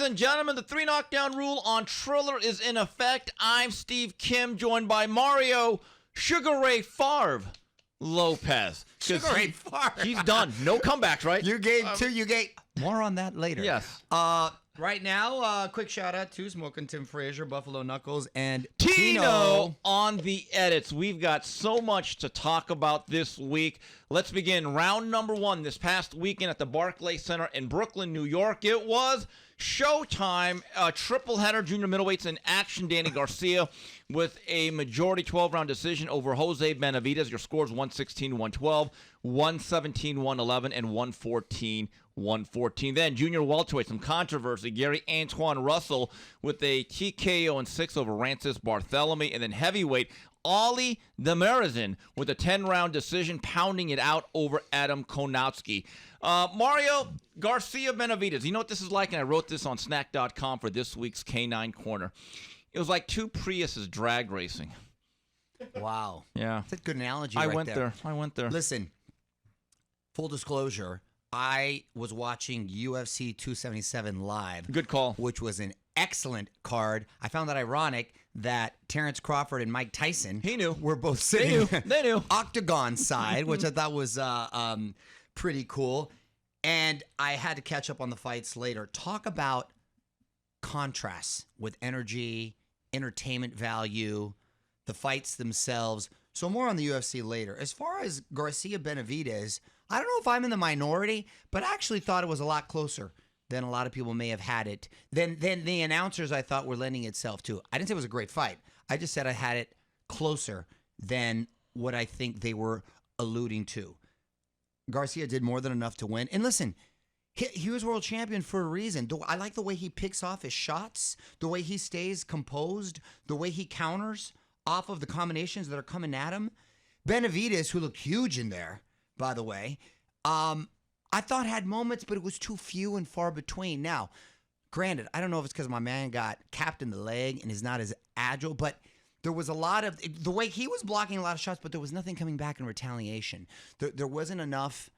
and gentlemen, the 3 knockdown rule on Triller is in effect. I'm Steve Kim, joined by Mario Sugar Ray Favre Lopez. Sugar Ray Favre. He's done. No comebacks, right? You gave two. You gave more on that later. Yes. Right now, quick shout out to Smoking Tim Frazier, Buffalo Knuckles, and Tino on the edits. We've got so much to talk about this week. Let's begin. Round number 1 this past weekend at the Barclays Center in Brooklyn, New York. It was showtime. Triple header, junior middleweights in action. Danny Garcia with a majority 12-round decision over Jose Benavidez. Your scores 116-112, 117-111, and 114-114. Then junior welterweight, some controversy. Gary Antoine Russell with a TKO in 6 over Rancis Barthelemy. And then heavyweight, Ali Demirazin with a 10-round decision, pounding it out over Adam Kownacki. Mario Garcia Benavidez. You know what this is like? And I wrote this on snack.com for this week's K9 Corner. It was like 2 Priuses drag racing. Wow. Yeah. That's a good analogy I right went there. I went there. Listen, full disclosure, I was watching UFC 277 live. Good call. Which was an excellent card. I found that ironic that Terrence Crawford and Mike Tyson were both sitting They knew. octagon side, which I thought was pretty cool. And I had to catch up on the fights later. Talk about contrasts with energy, entertainment value, the fights themselves. So more on the UFC later. As far as Garcia Benavidez, I don't know if I'm in the minority, but I actually thought it was a lot closer than a lot of people may have had it. Then the announcers I thought were lending itself to. I didn't say it was a great fight. I just said I had it closer than what I think they were alluding to. Garcia did more than enough to win. And listen, he was world champion for a reason. I like the way he picks off his shots, the way he stays composed, the way he counters off of the combinations that are coming at him. Benavidez, who looked huge in there, by the way, I thought had moments, but it was too few and far between. Now, granted, I don't know if it's because my man got capped in the leg and is not as agile, but there was a lot of the way he was blocking a lot of shots, but there was nothing coming back in retaliation. There wasn't enough.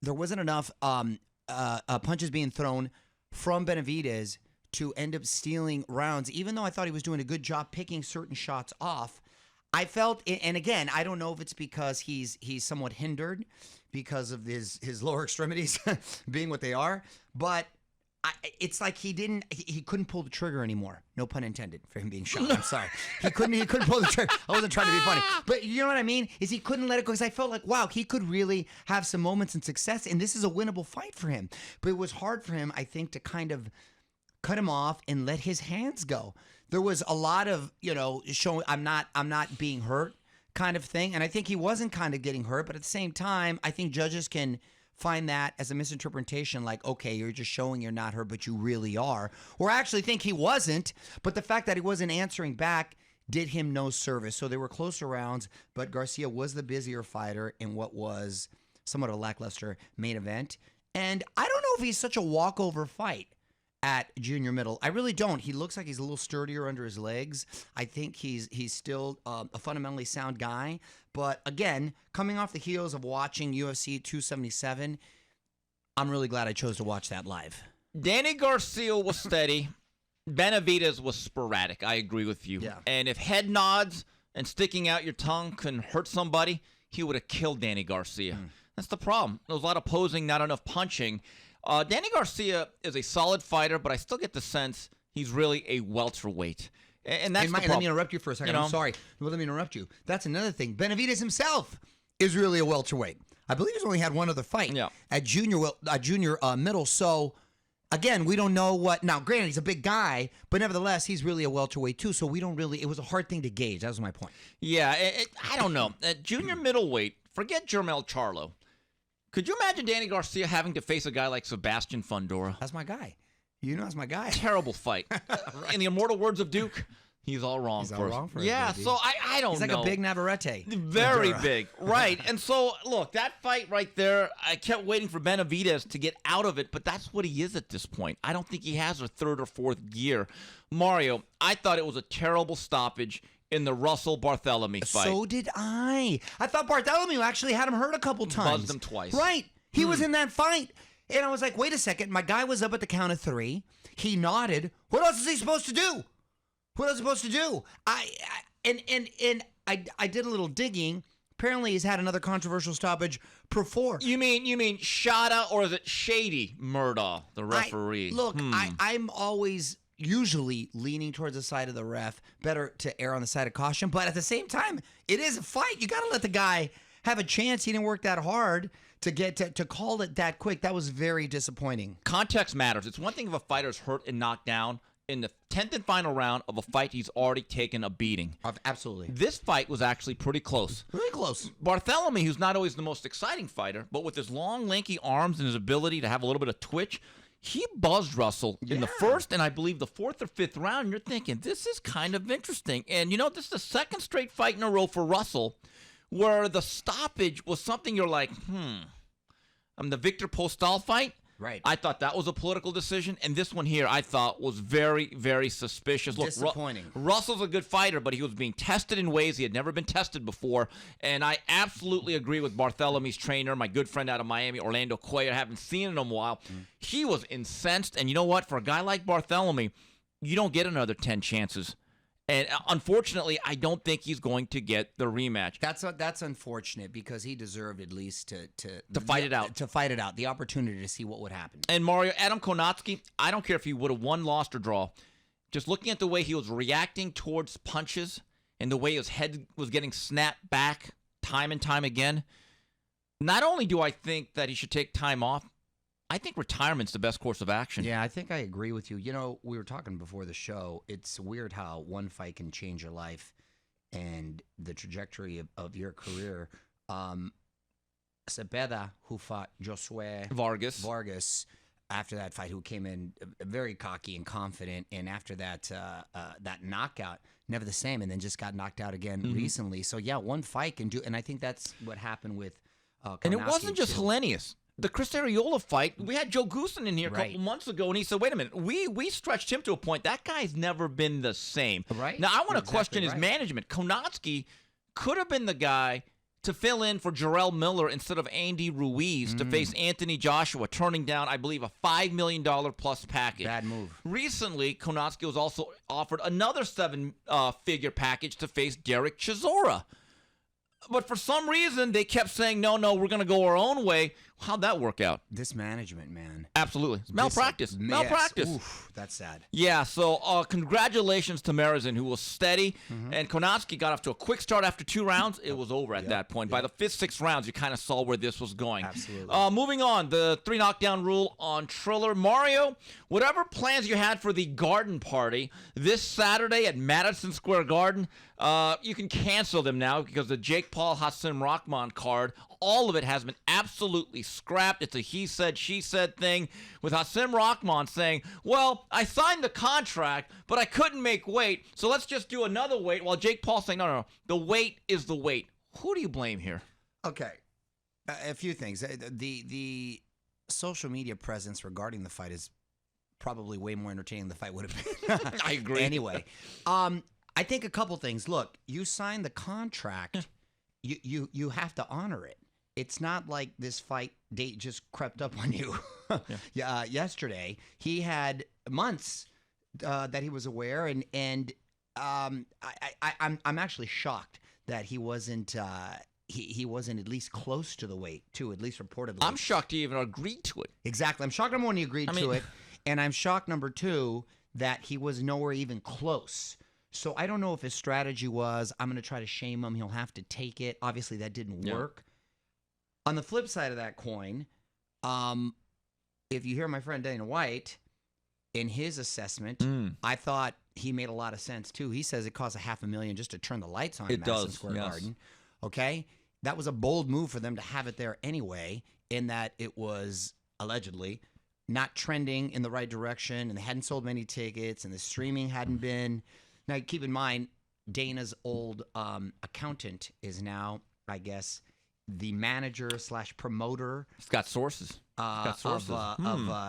There wasn't enough punches being thrown from Benavidez to end up stealing rounds. Even though I thought he was doing a good job picking certain shots off, I felt, and again, I don't know if it's because he's somewhat hindered because of his lower extremities being what they are, but it's like he couldn't pull the trigger anymore. No pun intended for him being shot. I'm sorry. He couldn't pull the trigger. I wasn't trying to be funny. But you know what I mean? Is he couldn't let it go because I felt like, wow, he could really have some moments and success, and this is a winnable fight for him. But it was hard for him, I think, to kind of cut him off and let his hands go. There was a lot of, showing I'm not being hurt kind of thing. And I think he wasn't kind of getting hurt, but at the same time, I think judges can find that as a misinterpretation, like, okay, you're just showing you're not hurt, but you really are. Or I actually think he wasn't, but the fact that he wasn't answering back did him no service. So they were closer rounds, but Garcia was the busier fighter in what was somewhat of a lackluster main event. And I don't know if he's such a walkover fight at junior middle. I really don't. He looks like he's a little sturdier under his legs. I think he's still a fundamentally sound guy. But again, coming off the heels of watching UFC 277, I'm really glad I chose to watch that live. Danny Garcia was steady. Benavidez was sporadic. I agree with you. Yeah. And if head nods and sticking out your tongue can hurt somebody, he would have killed Danny Garcia. That's the problem. There was a lot of posing, not enough punching. Danny Garcia is a solid fighter, but I still get the sense he's really a welterweight. And that's the problem. Let me interrupt you for a second. I'm sorry. Well, let me interrupt you. That's another thing. Benavidez himself is really a welterweight. I believe he's only had one other fight at junior middle. So, again, we don't know what. Now, granted, he's a big guy, but nevertheless, he's really a welterweight too. So we don't really. It was a hard thing to gauge. That was my point. Yeah, I don't know. At junior middleweight, forget Jermell Charlo. Could you imagine Danny Garcia having to face a guy like Sebastian Fundora? That's my guy. That's my guy. Terrible fight. Right. In the immortal words of Duke, he's all wrong he's for all wrong for yeah, baby. so I don't know. He's like a big Navarrete. Very big. Right. And so, look, that fight right there, I kept waiting for Benavidez to get out of it, but that's what he is at this point. I don't think he has a third or fourth gear. Mario, I thought it was a terrible stoppage in the Russell Barthelemy fight. So did I. I thought Barthelemy actually had him hurt a couple times. Buzzed him twice. Right. He was in that fight. And I was like, wait a second. My guy was up at the count of 3. He nodded. What else is he supposed to do? What else is he supposed to do? I did a little digging. Apparently, he's had another controversial stoppage before. You mean Shada, or is it Shady Murdaugh, the referee? I'm always usually leaning towards the side of the ref. Better to err on the side of caution. But at the same time, it is a fight. You got to let the guy have a chance. He didn't work that hard to get to call it that quick. That was very disappointing. Context matters. It's one thing if a fighter's hurt and knocked down in the 10th and final round of a fight he's already taken a beating. Absolutely. This fight was actually pretty close. Really close. Barthelemy, who's not always the most exciting fighter, but with his long, lanky arms and his ability to have a little bit of twitch, he buzzed Russell in the first and I believe the 4th or 5th round. And you're thinking, this is kind of interesting. And, this is the second straight fight in a row for Russell where the stoppage was something you're like, the Victor Postal fight. Right. I thought that was a political decision, and this one here I thought was very, very suspicious. Look, disappointing. Russell's a good fighter, but he was being tested in ways he had never been tested before, and I absolutely agree with Barthelemy's trainer, my good friend out of Miami, Orlando Cuellar. I haven't seen him in a while. He was incensed, and you know what? For a guy like Barthelemy, you don't get another 10 chances. And unfortunately, I don't think he's going to get the rematch. That's unfortunate because he deserved at least to fight it out. To fight it out. The opportunity to see what would happen. And Mario, Adam Kownacki, I don't care if he would have won, lost, or draw. Just looking at the way he was reacting towards punches and the way his head was getting snapped back time and time again, not only do I think that he should take time off, I think retirement's the best course of action. Yeah, I think I agree with you. We were talking before the show. It's weird how one fight can change your life and the trajectory of your career. Cepeda, who fought Josue Vargas after that fight, who came in very cocky and confident, and after that that knockout, never the same, and then just got knocked out again recently. So, yeah, one fight can do, and I think that's what happened with Kownacki. And it wasn't just Hellenius. The Chris Arreola fight, we had Joe Goosen in here a couple months ago, and he said, wait a minute, we stretched him to a point. That guy's never been the same. Right. Now, I want to question his management. Kownacki could have been the guy to fill in for Jarrell Miller instead of Andy Ruiz to face Anthony Joshua, turning down, I believe, a $5 million plus package. Bad move. Recently, Kownacki was also offered another 7-figure package to face Derek Chisora. But for some reason, they kept saying, no, we're going to go our own way. How'd that work out? This management, man. Absolutely. It's malpractice. Malpractice. Oof, that's sad. Yeah, so congratulations to Marizin, who was steady. And Kownacki got off to a quick start after 2 rounds. It was over at that point. By the 5th, 6th rounds, you kind of saw where this was going. Absolutely. Moving on, the 3 knockdown rule on Triller. Mario, whatever plans you had for the garden party this Saturday at Madison Square Garden, you can cancel them now because the Jake Paul Hasim Rahman card, all of it has been absolutely scrapped. It's a he said, she said thing with Hasim Rahman saying, well, I signed the contract, but I couldn't make weight, so let's just do another weight, while Jake Paul saying, no, the weight is the weight. Who do you blame here? Okay. A few things. The social media presence regarding the fight is probably way more entertaining than the fight would have been. I agree. Anyway, I think a couple things. Look, you signed the contract. You have to honor it. It's not like this fight date just crept up on you. Yesterday, he had months that he was aware, and I'm actually shocked that he wasn't he wasn't at least close to the weight, too, at least reportedly. I'm shocked he even agreed to it. Exactly. I'm shocked, number one, he agreed to it, and I'm shocked, number two, that he was nowhere even close. So I don't know if his strategy was, I'm going to try to shame him. He'll have to take it. Obviously, that didn't work. On the flip side of that coin, if you hear my friend Dana White, in his assessment, I thought he made a lot of sense, too. He says it costs $500,000 just to turn the lights on in Madison Square Garden. Okay? That was a bold move for them to have it there anyway, in that it was, allegedly, not trending in the right direction, and they hadn't sold many tickets, and the streaming hadn't been. Now, keep in mind, Dana's old accountant is now, I guess, the manager / promoter. It's got sources.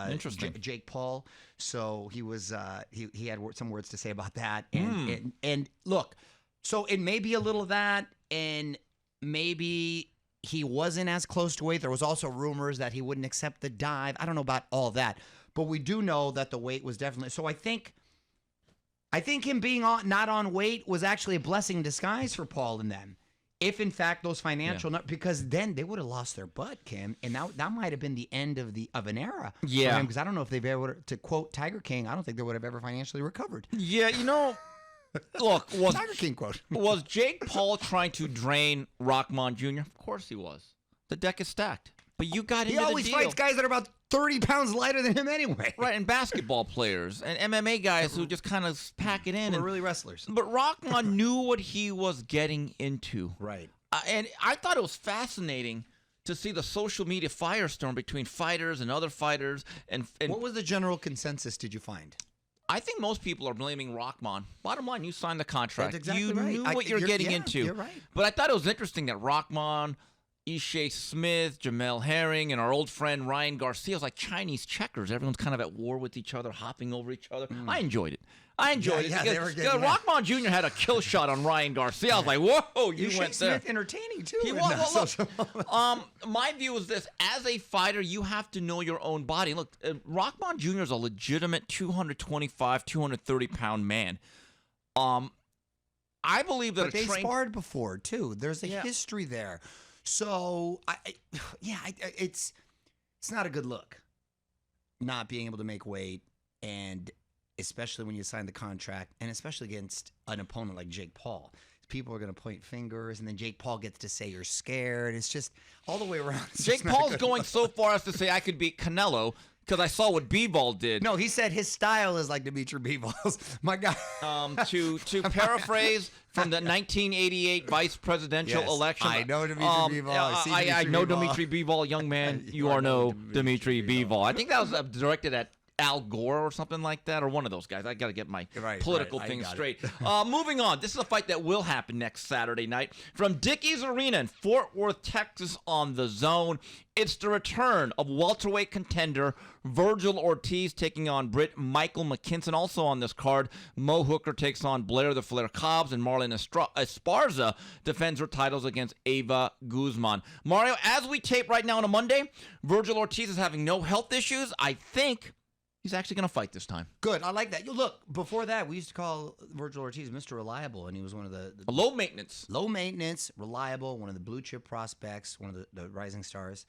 Interesting. Jake Paul. So he was he had some words to say about that. And look, so it may be a little of that, and maybe he wasn't as close to weight. There was also rumors that he wouldn't accept the dive. I don't know about all that, but we do know that the weight was definitely. So I think him being not on weight was actually a blessing in disguise for Paul and them. If in fact those financial, because then they would have lost their butt, Kim, and that might have been the end of an era. Yeah, because I don't know if they've ever, to quote Tiger King, I don't think they would have ever financially recovered. Yeah, look, Tiger King quote. Was Jake Paul trying to drain Rahman Jr.? Of course he was. The deck is stacked. But you got into the deal. He always fights guys that are about 30 pounds lighter than him anyway. Right, and basketball players and MMA guys who just kind of pack it in. We're really wrestlers. But Rahman knew what he was getting into. Right. And I thought it was fascinating to see the social media firestorm between fighters and other fighters. And what was the general consensus, did you find? I think most people are blaming Rahman. Bottom line, you signed the contract. That's exactly you right. knew what you're getting into. You're right. But I thought it was interesting that Rahman, Ishe Smith, Jamel Herring, and our old friend Ryan Garcia was like Chinese checkers. Everyone's kind of at war with each other, hopping over each other. I enjoyed it. Rahman Jr. had a kill shot on Ryan Garcia. I was like, whoa, you went there. Smith entertaining, too. He was. My view is this. As a fighter, you have to know your own body. Look, Rahman Jr. is a legitimate 225, 230-pound man. I believe that but they sparred before, too. There's a history there. So, it's not a good look not being able to make weight, and especially when you sign the contract, and especially against an opponent like Jake Paul. People are going to point fingers, and then Jake Paul gets to say you're scared. It's just all the way around. Jake Paul's going so far as to say I could beat Canelo because I saw what B-Ball did. No, he said his style is like Dimitri Bivol. My God. To paraphrase from the 1988 vice presidential election. I know Dimitri Bivol. I know Dimitri Bivol, young man. You are no Dimitri Bivol. I think that was directed at Al Gore or something like that, or one of those guys. I got to get my political things straight. Moving on. This is a fight that will happen next Saturday night from Dickies Arena in Fort Worth, Texas on the DAZN. It's the return of welterweight contender Vergil Ortiz taking on Brit Michael Mckinson. Also on this card, Mo Hooker takes on Blair the Flair Cobbs, and Marlon Esparza defends her titles against Ava Guzman. Mario, as we tape right now on a Monday, Vergil Ortiz is having no health issues. I think he's actually going to fight this time. Good. I like that. Look, before that, we used to call Vergil Ortiz Mr. Reliable, and he was one of the low maintenance. Low maintenance, reliable, one of the blue chip prospects, one of the rising stars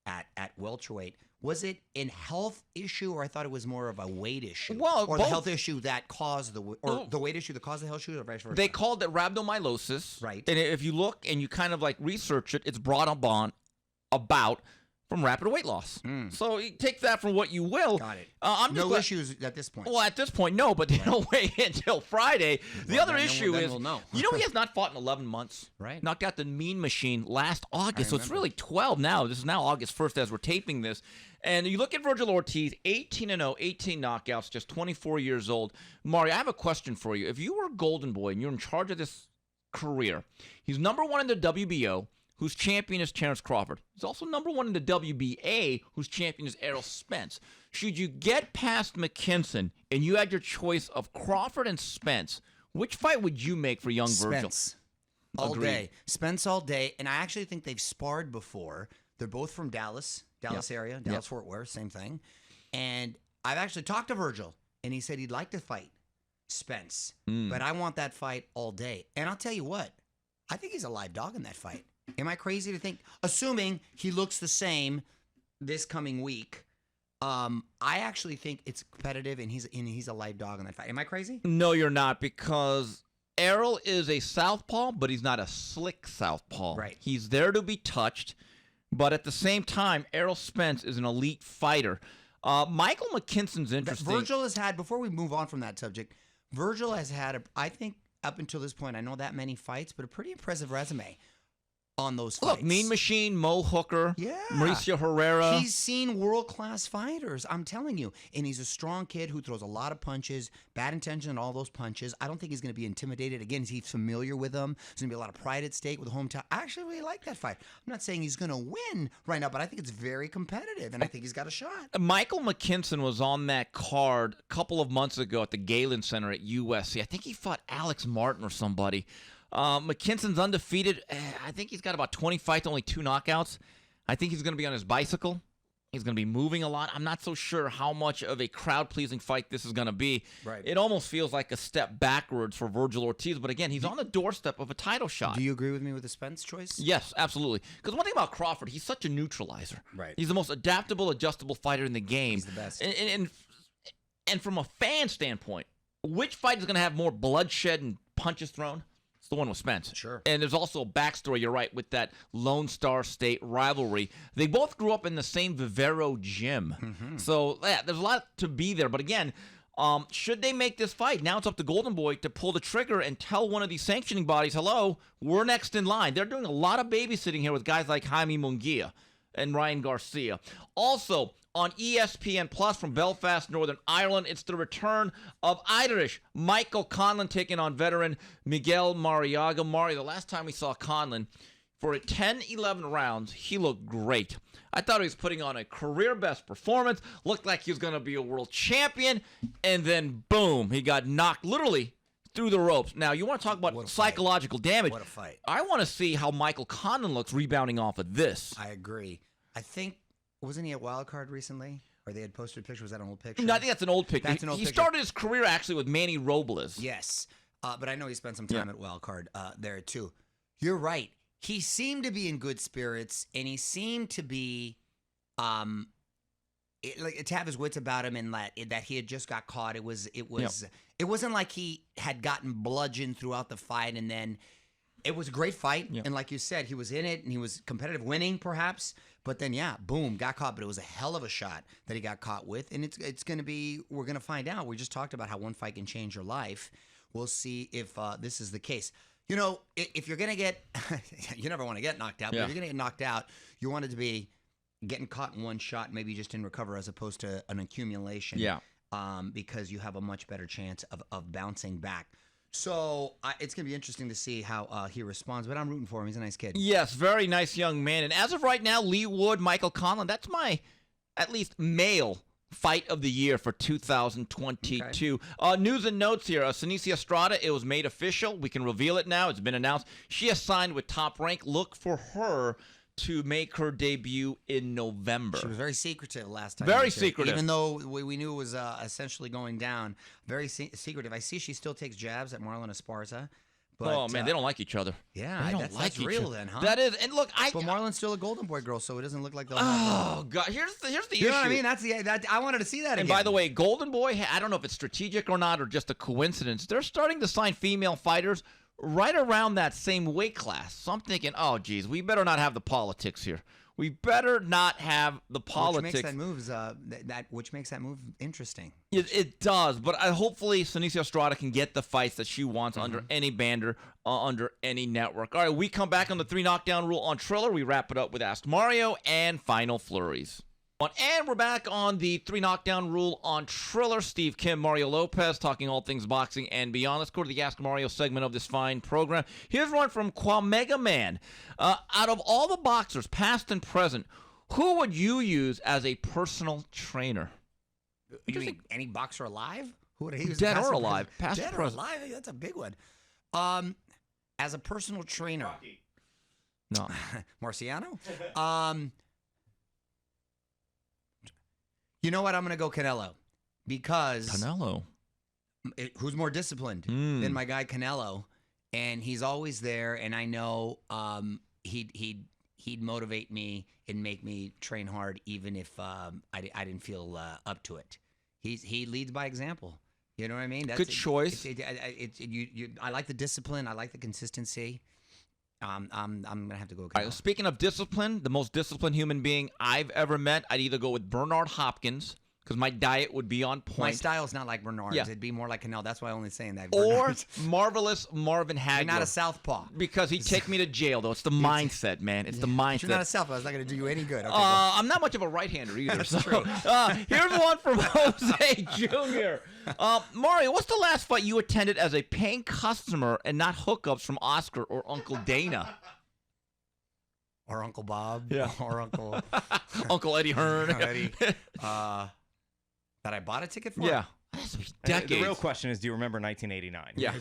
at welterweight. Was it in health issue, or I thought it was more of a weight issue? Well, or both. The health issue that caused the weight issue that caused the health issue, or vice versa? They called it rhabdomyolysis. Right. And if you look and you kind of like research it, it's brought about from rapid weight loss. So you take that from what you will. Got it. No issues at this point. Well, at this point, no, but they don't weigh in until Friday. The other issue is, he has not fought in 11 months. Right. Knocked out the Mean Machine last August, so it's really 12 now. This is now August 1st as we're taping this. And you look at Vergil Ortiz, 18-0, 18 knockouts, just 24 years old. Mario, I have a question for you. If you were a Golden Boy and you're in charge of this career, he's number one in the WBO, whose champion is Terrence Crawford. He's also number one in the WBA, whose champion is Errol Spence. Should you get past Mckinson and you had your choice of Crawford and Spence, which fight would you make for young Vergil? Spence. All day. Spence all day. And I actually think they've sparred before. They're both from Dallas area, Dallas-Fort Worth, same thing. And I've actually talked to Vergil, and he said he'd like to fight Spence. But I want that fight all day. And I'll tell you what, I think he's a live dog in that fight. Am I crazy to think, assuming he looks the same this coming week, I actually think it's competitive, and he's a live dog in that fight. Am I crazy? No, you're not, because Errol is a southpaw, but he's not a slick southpaw. Right. He's there to be touched, but at the same time, Errol Spence is an elite fighter. Michael McKinson's interesting. Vergil has had, before we move on from that subject, Vergil has had, I think, up until this point, I know that many fights, but a pretty impressive resume on those fights. Look, Mean Machine, Mo Hooker, Mauricio Herrera. He's seen world-class fighters, I'm telling you. And he's a strong kid who throws a lot of punches, bad intention in all those punches. I don't think he's going to be intimidated. Again, he's familiar with them. There's going to be a lot of pride at stake with the hometown. I actually really like that fight. I'm not saying he's going to win right now, but I think it's very competitive, and I think he's got a shot. Michael McKinson was on that card a couple of months ago at the Galen Center at USC. I think he fought Alex Martin or somebody. McKinson's undefeated. I think he's got about 20 fights, only 2 knockouts. I think he's going to be on his bicycle. He's going to be moving a lot. I'm not so sure how much of a crowd-pleasing fight this is going to be. Right. It almost feels like a step backwards for Vergil Ortiz. But again, he's on the doorstep of a title shot. Do you agree with me with the Spence choice? Yes, absolutely. Because one thing about Crawford, he's such a neutralizer. Right. He's the most adaptable, adjustable fighter in the game. He's the best. And from a fan standpoint, which fight is going to have more bloodshed and punches thrown? It's the one with Spence. Sure. And there's also a backstory, you're right, with that Lone Star State rivalry. They both grew up in the same Vivero gym. Mm-hmm. So, yeah, there's a lot to be there. But again, should they make this fight, now it's up to Golden Boy to pull the trigger and tell one of these sanctioning bodies, hello, we're next in line. They're doing a lot of babysitting here with guys like Jaime Munguia and Ryan Garcia. Also, on ESPN Plus from Belfast, Northern Ireland, it's the return of Irish Michael Conlan taking on veteran Miguel Marriaga. Mario, the last time we saw Conlan, for 10-11 rounds, he looked great. I thought he was putting on a career-best performance, looked like he was going to be a world champion, and then, boom, he got knocked literally through the ropes. Now, you want to talk about psychological damage. What a fight. I want to see how Michael Conlan looks rebounding off of this. I agree. I think, wasn't he at Wild Card recently? Or they had posted a picture? Was that an old picture? No, I think that's an old picture. That's an old he picture. started his career actually with Manny Robles. Yes. But I know he spent some time at Wild Card there too. You're right. He seemed to be in good spirits, and he seemed to be to have his wits about him, and that he had just got caught. It wasn't like he had gotten bludgeoned throughout the fight, and then it was a great fight. And like you said, he was in it, and he was competitive, winning perhaps. But then, boom, got caught. But it was a hell of a shot that he got caught with, and it's going to be. We're going to find out. We just talked about how one fight can change your life. We'll see if this is the case. You know, if you're going to get, you never want to get knocked out, but if you're going to get knocked out, you want it to be getting caught in one shot, maybe just in recover as opposed to an accumulation. Yeah. Because you have a much better chance of bouncing back. So it's going to be interesting to see how he responds, but I'm rooting for him. He's a nice kid. Yes, very nice young man. And as of right now, Lee Wood, Michael Conlan, that's my, at least, male fight of the year for 2022. Okay. News and notes here. Seniesa Estrada, it was made official. We can reveal it now. It's been announced. She has signed with Top Rank. Look for her to make her debut in November. She was very secretive last time. Very secretive. Even though we knew it was essentially going down. Very secretive. I see she still takes jabs at Marlon Esparza. But, man, they don't like each other. Yeah, they don't like that's real then, huh? That is. And look, But Marlon's still a Golden Boy girl, so it doesn't look like they'll God. Here's the issue. You know what I mean? I wanted to see that again. And by the way, Golden Boy, I don't know if it's strategic or not or just a coincidence. They're starting to sign female fighters right around that same weight class. So I'm thinking, oh, geez, we better not have the politics here. We better not have the politics. Which makes that move interesting. It does, but hopefully Seniesa Estrada can get the fights that she wants under any banner, under any network. All right, we come back on the 3 knockdown rule on Triller. We wrap it up with Ask Mario and Final Flurries. And we're back on the 3 knockdown rule on Triller. Steve Kim, MarioLopez, talking all things boxing and beyond. Let's go to the Ask Mario segment of this fine program. Here's one from Kwamega Man. Out of all the boxers, past and present, who would you use as a personal trainer? You mean any boxer alive? Who would he use? Dead or alive? Past Dead or or present? alive? That's a big one. As a personal trainer. Rocky. No. Marciano? You know what? I'm going to go Canelo because Canelo. Who's more disciplined than my guy Canelo, and he's always there. And I know he'd motivate me and make me train hard, even if I didn't feel up to it. He leads by example. You know what I mean? Good choice. I like the discipline. I like the consistency. I'm gonna have to go. All right, speaking of discipline, the most disciplined human being I've ever met, I'd either go with Bernard Hopkins because my diet would be on point. My style's not like Bernard's. Yeah. It'd be more like Canelo. That's why I'm only saying that. Or marvelous Marvin Hagler. You're not a southpaw. Because he'd take me to jail, though. It's the mindset, man. It's the mindset. You're not a southpaw. It's not going to do you any good. Okay, I'm not much of a right-hander either. That's true. Here's one from Jose Jr. Mario, what's the last fight you attended as a paying customer and not hookups from Oscar or Uncle Dana? Or Uncle Bob. Yeah. Or Uncle... Uncle Eddie Hearn. Eddie. That I bought a ticket for? Yeah. That's decades. The real question is, do you remember 1989? Yeah.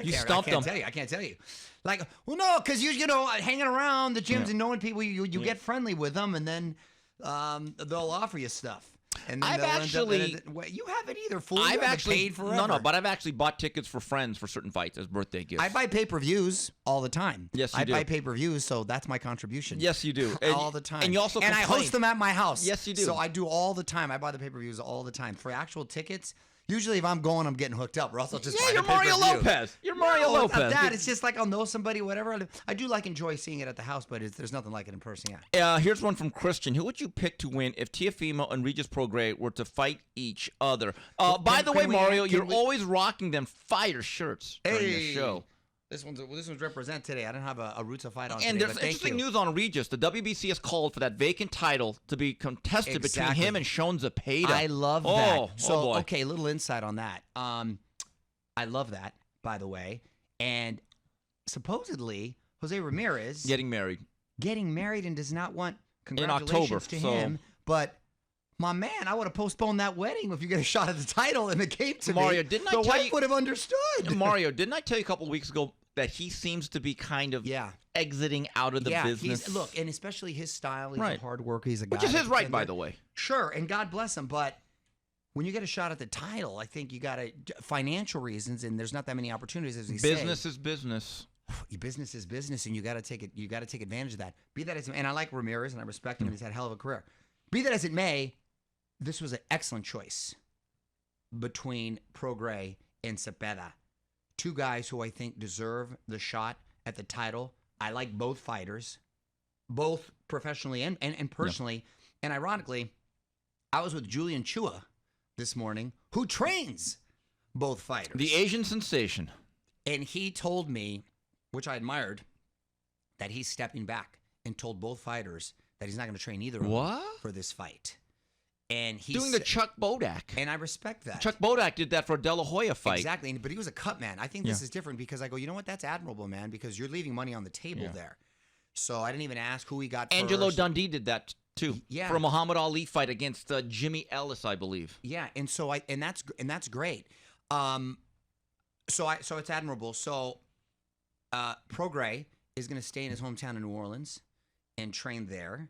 You stumped him. I can't tell you. Like, well, no, because you know, hanging around the gyms and knowing people, you get friendly with them, and then they'll offer you stuff. And then I've actually, you haven't either, fool. I've you actually paid forever. No, but I've actually bought tickets for friends for certain fights as birthday gifts. I buy pay-per-views all the time. Yes, you do. I buy pay-per-views, so that's my contribution. Yes, you do. All the time. And you also I host them at my house. Yes, you do. So I do all the time. I buy the pay-per-views all the time. For actual tickets, usually if I'm going, I'm getting hooked up, or else I'll just buy you're the Mario pay-per-view. Lopez. You're Mario Lopez. It's not that. It's just like I'll know somebody, whatever. I do enjoy seeing it at the house, but there's nothing like it in person. Yeah. Here's one from Christian. Who would you pick to win if Teofimo and Regis Prograis were to fight each other? By the way, Mario, you're always rocking them fire shirts during the show. This one's represent today. I don't have a Roots of Fight on and today, there's interesting news on Regis. The WBC has called for that vacant title to be contested between him and Sean Zepeda. I love that. So, okay, a little insight on that. I love that, by the way. And supposedly, Jose Ramirez getting married and does not want congratulations in October, to him. But my man, I would have postponed that wedding if you get a shot at the title and it came to Mario, me. didn't I the tell wife you, would have understood. Mario, didn't I tell you a couple of weeks ago that he seems to be kind of exiting out of the business? Look, and especially his style. He's a hard worker. He's a guy. Which is his right, by the way. Sure, and God bless him. But when you get a shot at the title, I think you got to financial reasons, and there's not that many opportunities, as we say. Business is business. Business is business, and you got to take it. You got to take advantage of that. Be that as, and I like Ramirez, and I respect him. He's had a hell of a career. Be that as it may, this was an excellent choice between Prograis and Zepeda. Two guys who I think deserve the shot at the title. I like both fighters, both professionally and personally. And ironically, I was with Julian Chua this morning, who trains both fighters. The Asian sensation. And he told me, which I admired, that he's stepping back and told both fighters that he's not going to train either of them for this fight. And he's doing the Chuck Bodak. And I respect that. Chuck Bodak did that for a De La Hoya fight. Exactly. But he was a cut man. I think this is different because I go, you know what? That's admirable, man, because you're leaving money on the table there. So I didn't even ask who he got Angelo first. Dundee did that too. Yeah. For a Muhammad Ali fight against Jimmy Ellis, I believe. Yeah, and so that's great. So it's admirable. So Prograis is going to stay in his hometown in New Orleans and train there.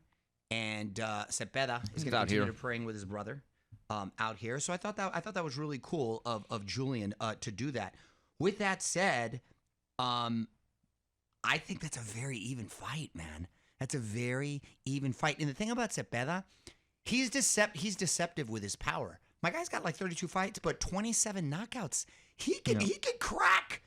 And Zepeda is going to continue to train with his brother out here. So I thought that was really cool of Julian to do that. With that said, I think that's a very even fight, man. That's a very even fight. And the thing about Zepeda, he's deceptive with his power. My guy's got like 32 fights, but 27 knockouts. He can crack.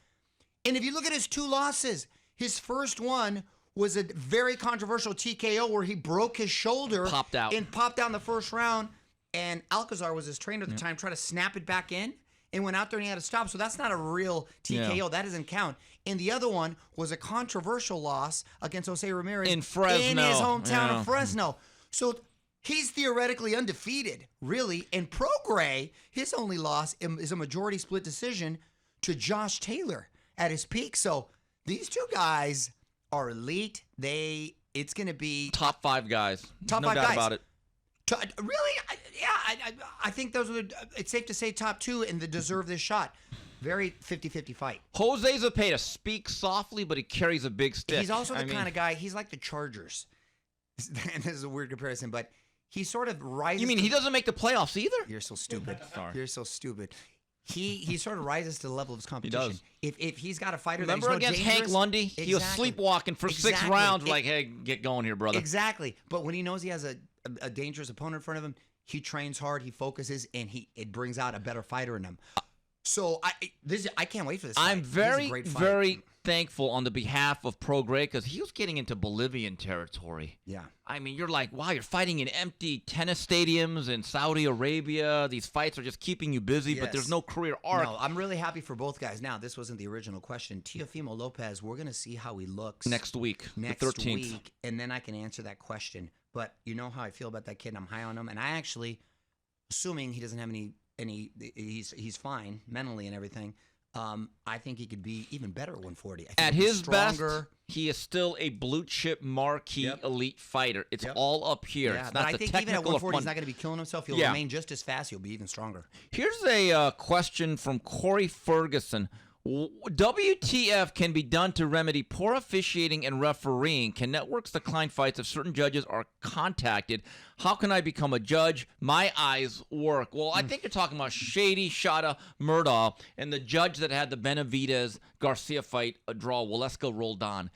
And if you look at his two losses, his first one was a very controversial TKO where he broke his shoulder. Popped out. And popped out in the first round. And Alcazar was his trainer at the time, tried to snap it back in and went out there and he had to stop. So that's not a real TKO. Yeah. That doesn't count. And the other one was a controversial loss against Jose Ramirez in Fresno. In his hometown of Fresno. So he's theoretically undefeated, really. And Prograis, his only loss is a majority split decision to Josh Taylor at his peak. So these two guys are elite. It's going to be top 5 guys. Top no 5 doubt guys. about it. Really? I think those are. It's safe to say top 2 and they deserve this shot. Very 50-50 fight. Jose Zepeda speaks softly, but he carries a big stick. He's also the kind of guy. He's like the Chargers. And this is a weird comparison, but he sort of rises. You mean he doesn't make the playoffs either? You're so stupid. Sorry. You're so stupid. He sort of rises to the level of his competition. He does. If he's got a fighter Remember that he's against dangerous, Hank Lundy? Exactly. He was sleepwalking for 6 rounds. Like, hey, get going here, brother. Exactly. But when he knows he has a dangerous opponent in front of him, he trains hard, he focuses, and it brings out a better fighter in him. So I can't wait for this fight. I'm very thankful on the behalf of Prograis because he was getting into Bolivian territory. Yeah. I mean, you're like, wow, you're fighting in empty tennis stadiums in Saudi Arabia. These fights are just keeping you busy, but there's no career arc. No, I'm really happy for both guys. Now, this wasn't the original question. Teofimo Lopez, we're going to see how he looks. Next week, the 13th. Week, and then I can answer that question. But you know how I feel about that kid. I'm high on him. And I actually, assuming he doesn't have he's fine mentally and everything, I think he could be even better at 140. I think at his best, he is still a blue chip marquee elite fighter. It's all up here. Yeah, it's but not I the think technical even at 140, of he's not going to be killing himself. He'll remain just as fast. He'll be even stronger. Here's a question from Corey Ferguson. WTF can be done to remedy poor officiating and refereeing? Can networks decline fights if certain judges are contacted? How can I become a judge? My eyes work. Well, I think you're talking about Shady Shada Murdaugh and the judge that had the Benavidez Garcia fight a draw. Waleska rolled on.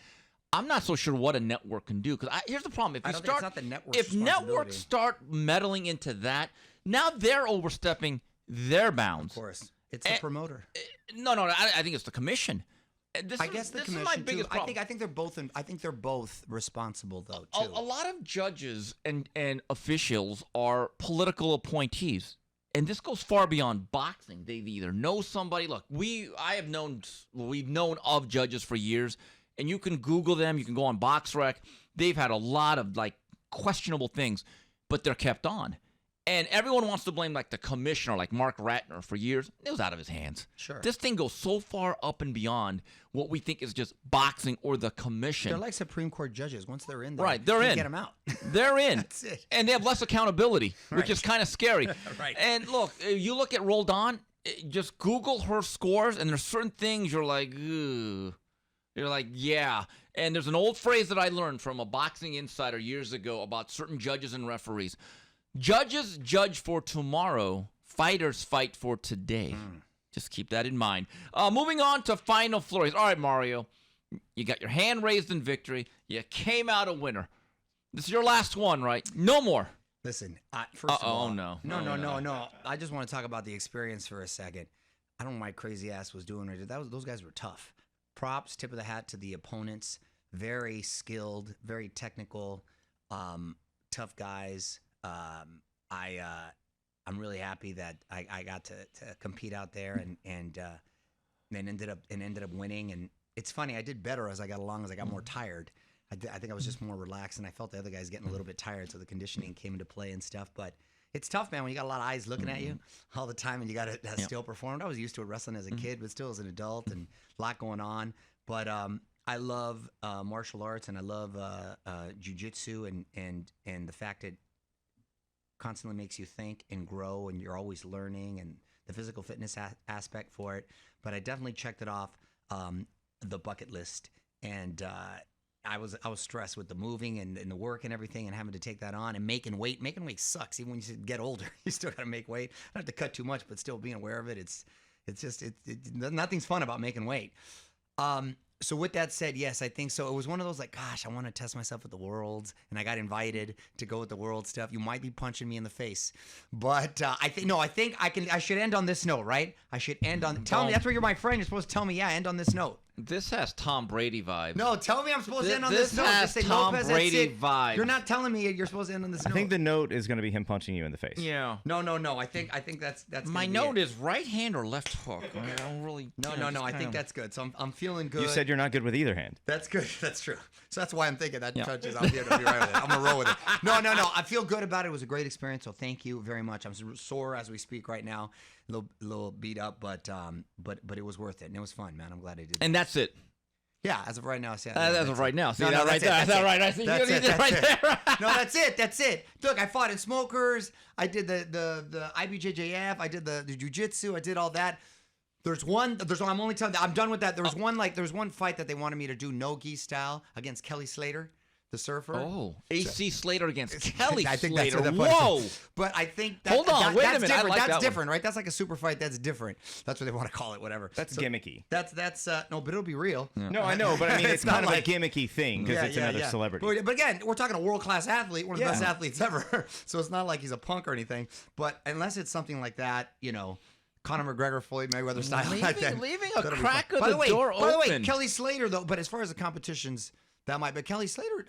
I'm not so sure what a network can do, because here's the problem: if networks start meddling into that, now they're overstepping their bounds. Of course, it's the promoter. No, I think it's the commission. I guess the commission is my biggest too. problem. I think they're both. I think they're both responsible though too. A lot of judges and officials are political appointees, and this goes far beyond boxing. They either know somebody. Look, we've known of judges for years. And you can Google them. You can go on BoxRec. They've had a lot of questionable things, but they're kept on. And everyone wants to blame the commissioner, like Mark Ratner, for years. It was out of his hands. Sure. This thing goes so far up and beyond what we think is just boxing or the commission. They're like Supreme Court judges. Once they're in there, right, they're in. Get them out. They're in. That's it. And they have less accountability, which is kind of scary. Right. And look, you look at Roldan, just Google her scores, and there's certain things you're like, ugh. You're like, yeah. And there's an old phrase that I learned from a boxing insider years ago about certain judges and referees. Judges judge for tomorrow. Fighters fight for today. Just keep that in mind. Moving on to final flurries. All right, Mario. You got your hand raised in victory. You came out a winner. This is your last one, right? No more. Listen, first of all. No. No. I just want to talk about the experience for a second. I don't know what my crazy ass was doing. Those guys were tough. Props, tip of the hat to the opponents. Very skilled, very technical, tough guys. I'm really happy that I got to compete out there and ended up winning. And it's funny, I did better as I got along, as I got more tired. I think I was just more relaxed, and I felt the other guys getting a little bit tired, so the conditioning came into play and stuff. But it's tough, man, when you got a lot of eyes looking at you all the time and you got to still perform. I was used to it wrestling as a kid, but still as an adult, and a lot going on. But I love martial arts, and I love jiu-jitsu, and the fact that constantly makes you think and grow, and you're always learning, and the physical fitness aspect for it. But I definitely checked it off the bucket list, and I was stressed with the moving and the work and everything, and having to take that on and making weight. Making weight sucks. Even when you get older, you still got to make weight. I don't have to cut too much, but still being aware of it. It's nothing's fun about making weight. So with that said, yes, I think so. It was one of those gosh, I want to test myself with the Worlds, and I got invited to go with the World stuff. You might be punching me in the face, but I think I should end on this note, right? I should end on. Tell me, that's where you're my friend. You're supposed to tell me, yeah, end on this note. This has Tom Brady vibes. No, tell me I'm supposed to end on this note. This has Tom Brady vibes. You're not telling me you're supposed to end on this note. I think the note is going to be him punching you in the face. Yeah. No. I think that's my note is right hand or left hook. I don't really. No. I think that's good. So I'm feeling good. You said you're not good with either hand. That's good. That's true. So that's why I'm thinking that touches. I'll be right with it. I'm gonna roll with it. No. I feel good about it. It was a great experience. So thank you very much. I'm sore as we speak right now. A little beat up, but it was worth it, and it was fun, man. I'm glad I did. And that's it. Yeah, as of right now. See, as of right now. See that right there. That's right. I see that's it. right there. No, that's it. Look, I fought in smokers. I did the IBJJF. I did the jiu-jitsu. I did all that. There's one. I'm only telling. I'm done with that. There was one fight that they wanted me to do no-gi style against Kelly Slater, the surfer. Oh, AC Slater against Kelly I think Slater. That's Whoa! But I think that, hold on, wait a minute. Different. I like that's that different, right? That's like a super fight. That's different. That's what they want to call it. Whatever. That's gimmicky. That's no, but it'll be real. Yeah. No, I know, but I mean, it's kind of a gimmicky thing because it's another celebrity. But again, we're talking a world-class athlete, one of the best athletes ever. So it's not like he's a punk or anything. But unless it's something like that, Conor McGregor, Floyd Mayweather style, leaving a crack of the door open. By the way, Kelly Slater though. But as far as the competitions. That might, but Kelly Slater,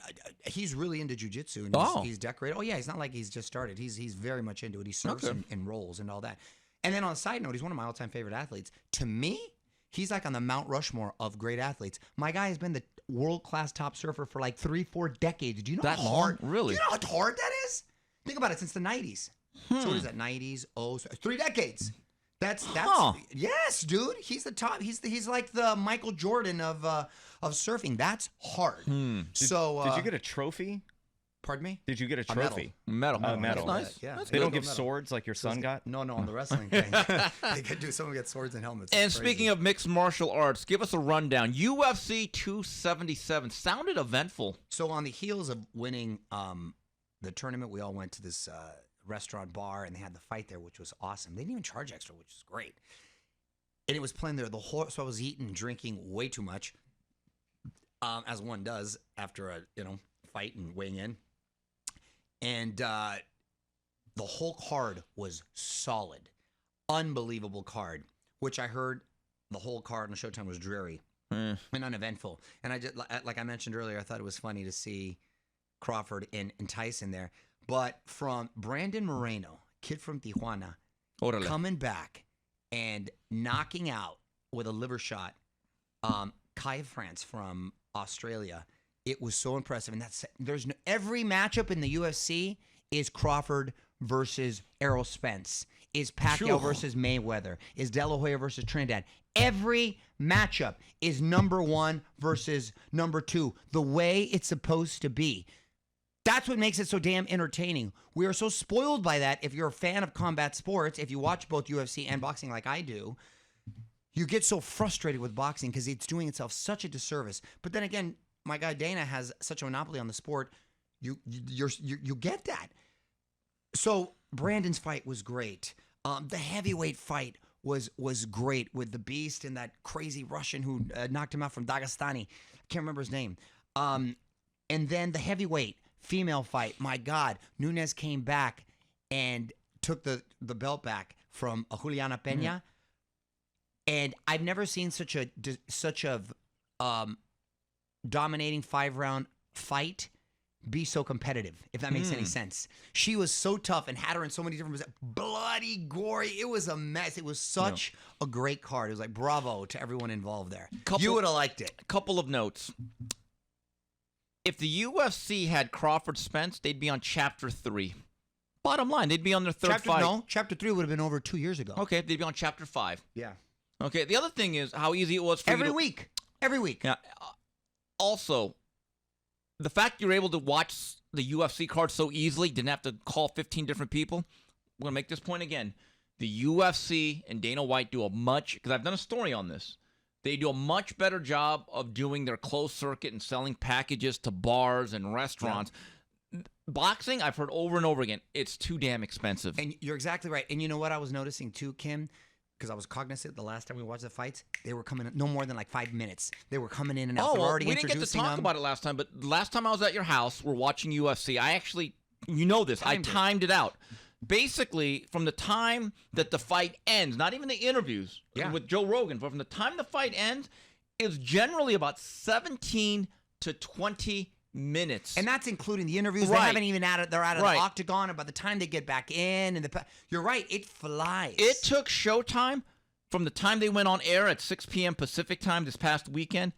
he's really into jiu-jitsu, and he's decorated. Oh yeah, he's not like he's just started. He's very much into it. He surfs and rolls and all that. And then on a side note, he's one of my all-time favorite athletes. To me, he's like on the Mount Rushmore of great athletes. My guy has been the world-class top surfer for like 3-4 decades. Do you know that how hard? Really? Do you know how hard that is? Think about it. Since the 90s. So what is that? 90s? 3 decades. That's yes, dude. He's the top. He's like the Michael Jordan of surfing. That's hard. Did you get a trophy Pardon me? Did you get a medal. trophy? Medal. Medal. That's nice. Yeah. That's They good. don't give swords like your son got? No, on the wrestling thing. They could do. Someone get swords and helmets. And speaking of mixed martial arts, give us a rundown. UFC 277 sounded eventful. So on the heels of winning the tournament, we all went to this restaurant bar, and they had the fight there, which was awesome. They didn't even charge extra, which is great. And it was playing there the whole. So I was eating and drinking way too much, as one does after a fight and weighing in. And the whole card was solid, unbelievable card. Which I heard the whole card on Showtime was dreary and uneventful. And I just, like I mentioned earlier, I thought it was funny to see Crawford and Tyson there. But from Brandon Moreno, kid from Tijuana, coming back and knocking out with a liver shot, Kai France from Australia, it was so impressive. And every matchup in the UFC is Crawford versus Errol Spence, is Pacquiao versus Mayweather, is De La Hoya versus Trinidad. Every matchup is number 1 versus number 2, the way it's supposed to be. That's what makes it so damn entertaining. We are so spoiled by that. If you're a fan of combat sports, if you watch both UFC and boxing like I do, you get so frustrated with boxing because it's doing itself such a disservice. But then again, my guy Dana has such a monopoly on the sport. You get that. So Brandon's fight was great. The heavyweight fight was great with the Beast and that crazy Russian who knocked him out from Dagestani. I can't remember his name. And then the heavyweight female fight. My God, Nunes came back and took the belt back from Juliana Peña. And I've never seen such a dominating 5-round fight be so competitive, if that makes any sense. She was so tough and had her in so many different bloody, gory. It was a mess. It was such a great card. It was like bravo to everyone involved there. You would have liked it. Couple of notes. If the UFC had Crawford Spence, they'd be on Chapter 3. Bottom line, they'd be on their third fight. No, Chapter 3 would have been over 2 years ago. Okay, they'd be on Chapter 5. Yeah. Okay, the other thing is how easy it was for Every week. Yeah. Also, the fact you're able to watch the UFC card so easily, didn't have to call 15 different people. I'm going to make this point again. The UFC and Dana White do because I've done a story on this. They do a much better job of doing their closed circuit and selling packages to bars and restaurants. Yeah. Boxing, I've heard over and over again, it's too damn expensive. And you're exactly right. And you know what I was noticing too, Kim? Because I was cognizant the last time we watched the fights, they were coming in no more than like 5 minutes. They were coming in and out. We didn't get to talk about it last time, but last time I was at your house, we're watching UFC. I actually, I timed it out. Basically, from the time that the fight ends, not even the interviews with Joe Rogan, but from the time the fight ends, it's generally about 17 to 20 minutes. And that's including the interviews. They haven't even they're out of the octagon, and by the time they get back in, you're right, it flies. It took Showtime from the time they went on air at 6 p.m. Pacific time this past weekend,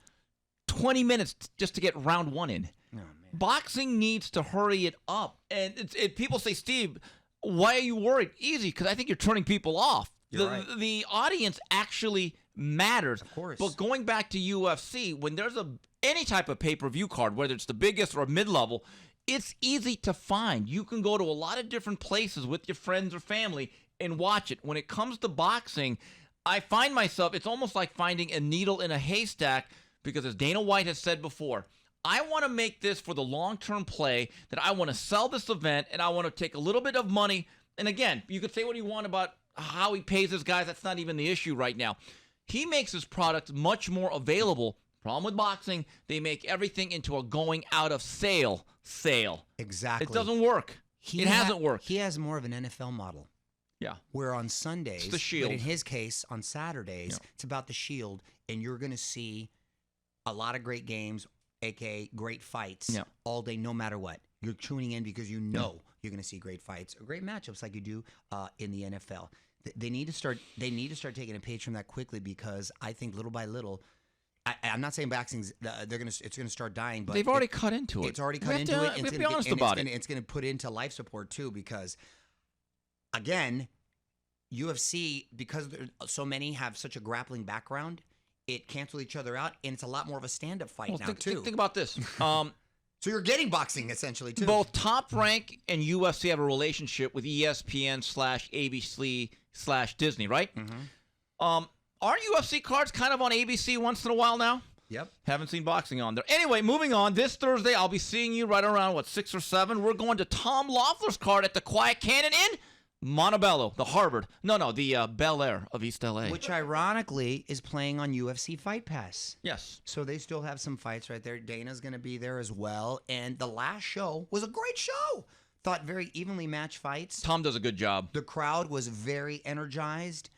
20 minutes just to get round 1 in. Oh, man. Boxing needs to hurry it up. And people say, Steve, why are you worried? Easy, because I think you're turning people off. The audience actually matters. Of course. But going back to UFC, when there's any type of pay-per-view card, whether it's the biggest or mid-level, it's easy to find. You can go to a lot of different places with your friends or family and watch it. When it comes to boxing, I find myself, it's almost like finding a needle in a haystack because, as Dana White has said before, I want to make this for the long-term play, that I want to sell this event, and I want to take a little bit of money. And again, you could say what you want about how he pays his guys. That's not even the issue right now. He makes his product much more available. Problem with boxing, they make everything into a going out of sale. Exactly. It doesn't work. It hasn't worked. He has more of an NFL model. Yeah. Where on Sundays, it's the Shield. But in his case, on Saturdays, it's about the Shield, and you're going to see a lot of great games, aka great fights, all day, no matter what. You're tuning in because you know you're going to see great fights or great matchups like you do in the NFL. They need to start taking a page from that quickly, because I think little by little, I'm not saying boxing's it's gonna start dying, but they've already cut into it. It's already cut into it. We have to be honest about it. It's gonna put into life support too, because again, UFC, because so many have such a grappling background, it cancels each other out, and it's a lot more of a stand-up fight now too. Think about this. So you're getting boxing essentially too. Both Top Rank and UFC have a relationship with ESPN/ABC/Disney, right? Aren't UFC cards kind of on ABC once in a while now? Yep. Haven't seen boxing on there. Anyway, moving on. This Thursday, I'll be seeing you right around, 6 or 7? We're going to Tom Loeffler's card at the Quiet Cannon in Montebello, the Harvard. No, the Bel Air of East L.A. Which ironically is playing on UFC Fight Pass. Yes. So they still have some fights right there. Dana's going to be there as well. And the last show was a great show. Thought very evenly matched fights. Tom does a good job. The crowd was very energized.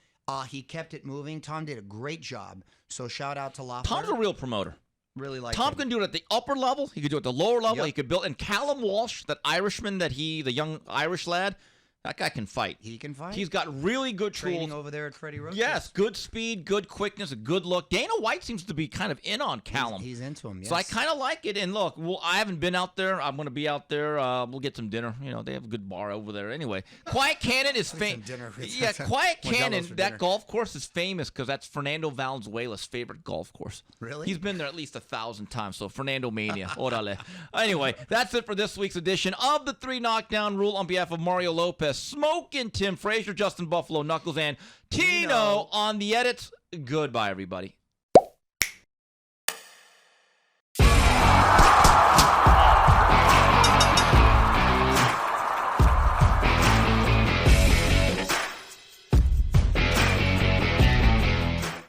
He kept it moving. Tom did a great job. So shout out to Loeffler. Tom's a real promoter. Really like Tom him. can do it at the upper level. He could do it at the lower level. Yep. He could build. And Callum Walsh, that Irishman, the young Irish lad, that guy can fight. He can fight. He's got really good training tools. over there at Freddie Roach. Yes, good speed, good quickness, a good look. Dana White seems to be kind of in on Callum. He's into him, yes. So I kind of like it. And look, I haven't been out there. I'm going to be out there. We'll get some dinner. You know, they have a good bar over there. Anyway, Quiet Cannon is famous. Yeah, Quiet Cannon, that golf course is famous because that's Fernando Valenzuela's favorite golf course. Really? He's been there at least 1,000 times. So Fernando Mania. Orale. Anyway, that's it for this week's edition of the 3 Knockdown Rule. On behalf of Mario Lopez, Smokin' Tim Frazier, Justin Buffalo Knuckles, and Tino on the edits. Goodbye, everybody.